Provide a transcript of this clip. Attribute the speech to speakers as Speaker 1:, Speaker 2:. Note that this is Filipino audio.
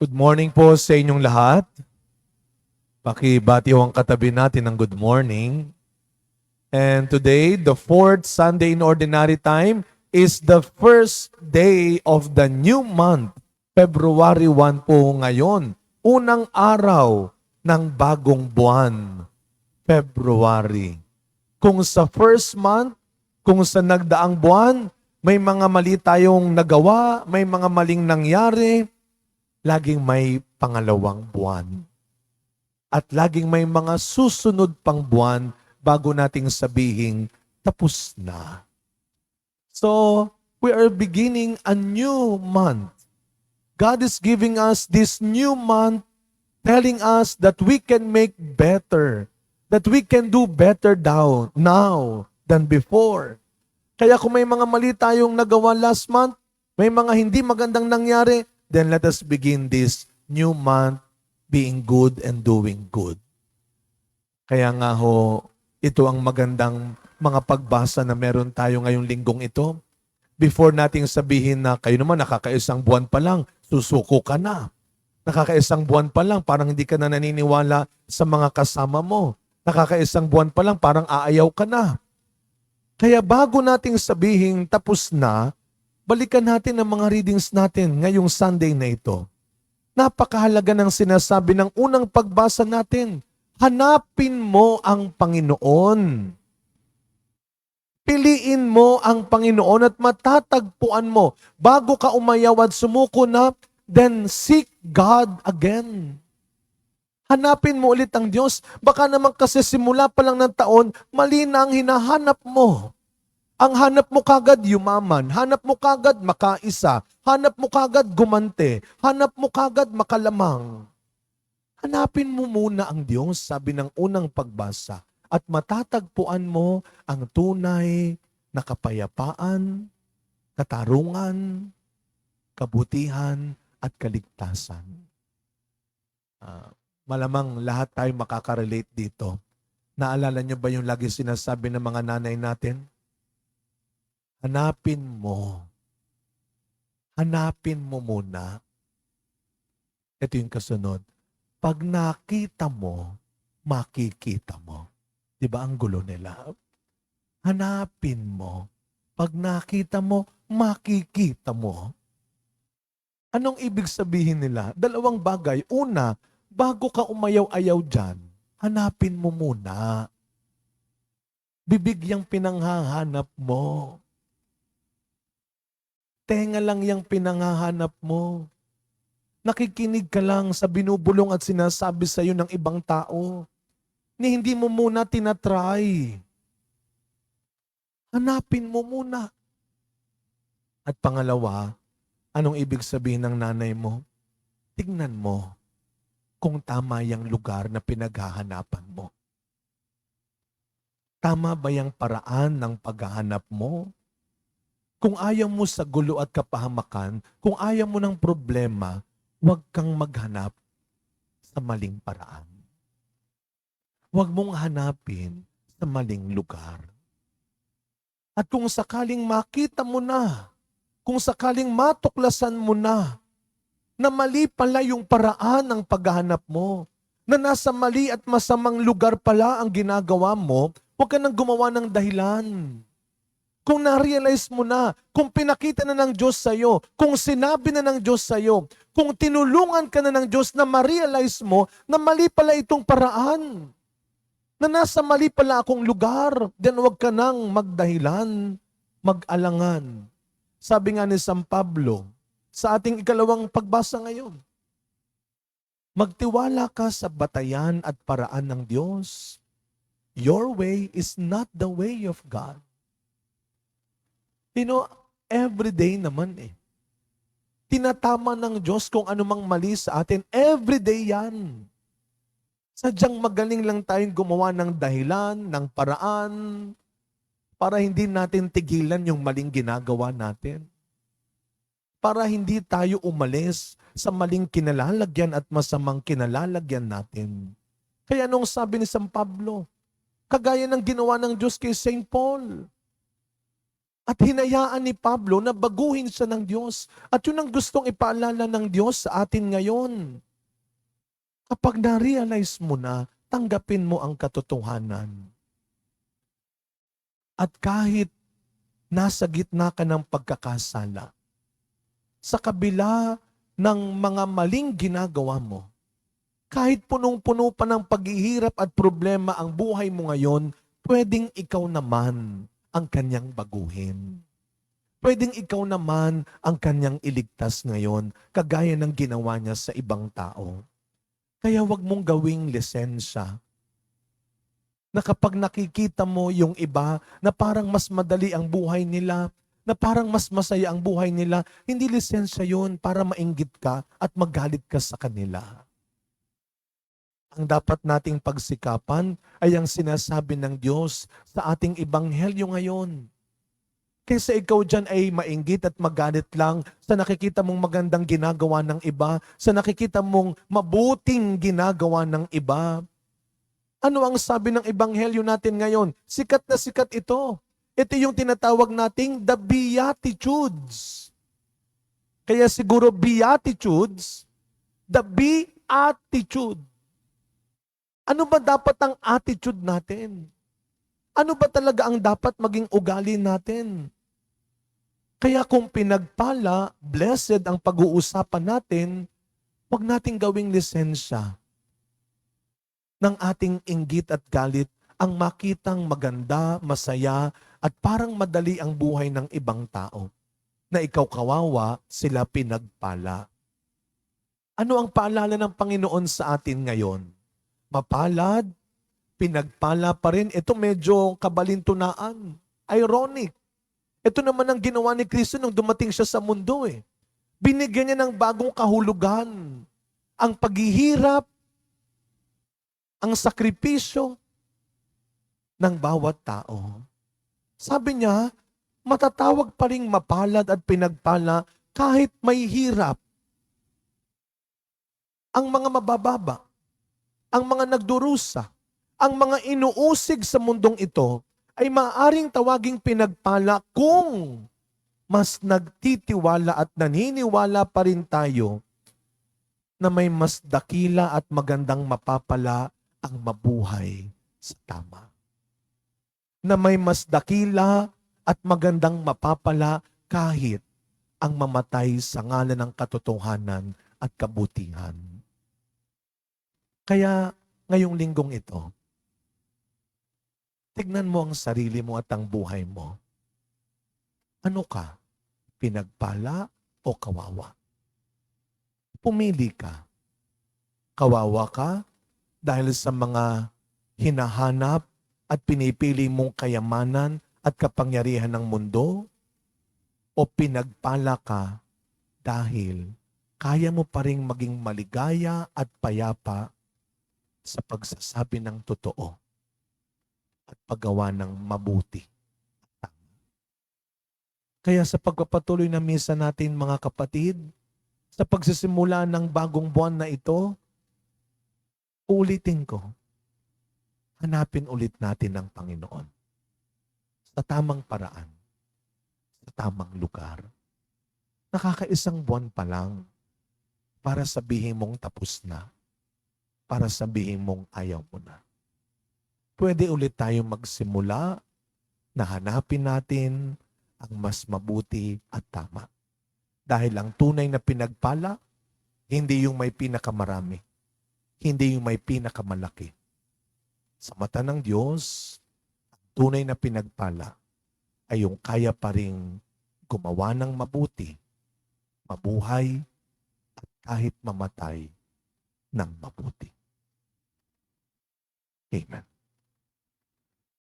Speaker 1: Good morning po sa inyong lahat. Pakibati ho ang katabi natin ng good morning. And today, the fourth Sunday in Ordinary Time is the first day of the new month. February 1 po ngayon. Unang araw ng bagong buwan, February. Kung sa first month, kung sa nagdaang buwan, may mga mali tayong nagawa, may mga maling nangyari, laging may pangalawang buwan. At laging may mga susunod pang buwan bago nating sabihin, tapos na. So, we are beginning a new month. God is giving us this new month, telling us that we can make better, that we can do better now than before. Kaya kung may mga mali tayong nagawa last month, may mga hindi magandang nangyari, then let us begin this new month being good and doing good. Kaya nga ho, ito ang magandang mga pagbasa na meron tayo ngayong linggong ito. Before nating sabihin na kayo naman nakakaisang buwan pa lang, susuko ka na. Nakakaisang buwan pa lang, parang hindi ka na naniniwala sa mga kasama mo. Nakakaisang buwan pa lang, parang aayaw ka na. Kaya bago nating sabihin tapos na, balikan natin ang mga readings natin ngayong Sunday na ito. Napakahalaga ng sinasabi ng unang pagbasa natin. Hanapin mo ang Panginoon. Piliin mo ang Panginoon at matatagpuan mo. Bago ka umayaw at sumuko na, then seek God again. Hanapin mo ulit ang Diyos. Baka naman kasi simula pa lang ng taon, mali na ang hinahanap mo. Ang hanap mo kagad yumaman, hanap mo kagad makaisa, hanap mo kagad gumante, hanap mo kagad makalamang. Hanapin mo muna ang Diyos, sabi ng unang pagbasa, at matatagpuan mo ang tunay na kapayapaan, katarungan, kabutihan, at kaligtasan. Malamang lahat tayo makaka-relate dito. Naalala niyo ba yung lagi sinasabi ng mga nanay natin? Hanapin mo. Hanapin mo muna. Ito yung kasunod. Pag nakita mo, makikita mo. Di ba ang gulo nila? Hanapin mo. Pag nakita mo, makikita mo. Anong ibig sabihin nila? Dalawang bagay. Una, bago ka umayaw-ayaw dyan, hanapin mo muna. Bibigyang pinanghahanap mo. Tenga lang yung pinanghahanap mo. Nakikinig ka lang sa binubulong at sinasabi sa iyo ng ibang tao. Ni hindi mo muna tinatry. Hanapin mo muna. At pangalawa, anong ibig sabihin ng nanay mo? Tingnan mo kung tama yung lugar na pinaghahanapan mo. Tama ba yung paraan ng paghahanap mo? Kung ayaw mo sa gulo at kapahamakan, kung ayaw mo ng problema, huwag kang maghanap sa maling paraan. Huwag mong hanapin sa maling lugar. At kung sakaling makita mo na, kung sakaling matuklasan mo na mali pala yung paraan ng paghahanap mo, na nasa mali at masamang lugar pala ang ginagawa mo, huwag ka nang gumawa ng dahilan. Kung na-realize mo na, kung pinakita na ng Diyos sa'yo, kung sinabi na ng Diyos sa'yo, kung tinulungan ka na ng Diyos na ma-realize mo na mali pala itong paraan, na nasa mali pala akong lugar, then huwag ka nang magdahilan, mag-alangan. Sabi nga ni San Pablo, sa ating ikalawang pagbasa ngayon, magtiwala ka sa batayan at paraan ng Diyos. Your way is not the way of God. Everyday naman tinatama ng Diyos kung anumang mali sa atin. Everyday yan. Sadyang magaling lang tayong gumawa ng dahilan, ng paraan, para hindi natin tigilan yung maling ginagawa natin. Para hindi tayo umalis sa maling kinalalagyan at masamang kinalalagyan natin. Kaya nung sabi ni San Pablo, kagaya ng ginawa ng Diyos kay St. Paul, At hinayaan ni Pablo na baguhin siya ng Diyos. At yun ang gustong ipaalala ng Diyos sa atin ngayon. Kapag na-realize mo na, tanggapin mo ang katotohanan. At kahit nasa gitna ka ng pagkakasala, sa kabila ng mga maling ginagawa mo, kahit punong-puno pa ng paghihirap at problema ang buhay mo ngayon, pwedeng ikaw naman ang kanyang baguhin. Pwedeng ikaw naman ang kanyang iligtas ngayon, kagaya ng ginawa niya sa ibang tao. Kaya wag mong gawing lisensya na kapag nakikita mo yung iba na parang mas madali ang buhay nila, na parang mas masaya ang buhay nila, hindi lisensya yun para mainggit ka at magalit ka sa kanila. Ang dapat nating pagsikapan ay ang sinasabi ng Diyos sa ating ebanghelyo ngayon. Kaysa ikaw dyan ay mainggit at magalit lang sa nakikita mong magandang ginagawa ng iba, sa nakikita mong mabuting ginagawa ng iba. Ano ang sabi ng ebanghelyo natin ngayon? Sikat na sikat ito. Ito yung tinatawag nating the Beatitudes. Kaya siguro Beatitudes, the Beatitude. Ano ba dapat ang attitude natin? Ano ba talaga ang dapat maging ugali natin? Kaya kung pinagpala, blessed ang pag-uusapan natin, huwag nating gawing lisensya ng ating inggit at galit ang makitang maganda, masaya, at parang madali ang buhay ng ibang tao. Na ikaw kawawa, sila pinagpala. Ano ang paalala ng Panginoon sa atin ngayon? Mapalad, pinagpala pa rin. Ito medyo kabalintunaan. Ironic. Ito naman ang ginawa ni Kristo nung dumating siya sa mundo eh. Binigyan niya ng bagong kahulugan. Ang paghihirap, ang sakripisyo ng bawat tao. Sabi niya, matatawag pa ring mapalad at pinagpala kahit may hirap. Ang mga mabababa, ang mga nagdurusa, ang mga inuusig sa mundong ito ay maaaring tawaging pinagpala kung mas nagtitiwala at naniniwala pa rin tayo na may mas dakila at magandang mapapala ang mabuhay sa tama. Na may mas dakila at magandang mapapala kahit ang mamatay sa ngalan ng katotohanan at kabutihan. Kaya ngayong linggong ito, tignan mo ang sarili mo at ang buhay mo. Ano ka? Pinagpala o kawawa? Pumili ka. Kawawa ka dahil sa mga hinahanap at pinipili mong kayamanan at kapangyarihan ng mundo? O pinagpala ka dahil kaya mo pa ring maging maligaya at payapa sa pagsasabi ng totoo at paggawa ng mabuti. Kaya sa pagpapatuloy na misa natin mga kapatid, sa pagsisimula ng bagong buwan na ito, ulitin ko, hanapin ulit natin ang Panginoon sa tamang paraan, sa tamang lugar. Nakakaisang buwan pa lang para sabihin mong tapos na, para sabihin mong ayaw mo na. Pwede ulit tayong magsimula na hanapin natin ang mas mabuti at tama. Dahil ang tunay na pinagpala, hindi yung may pinakamarami, hindi yung may pinakamalaki. Sa mata ng Diyos, ang tunay na pinagpala ay yung kaya pa ring gumawa ng mabuti, mabuhay, at kahit mamatay ng mabuti. Amen.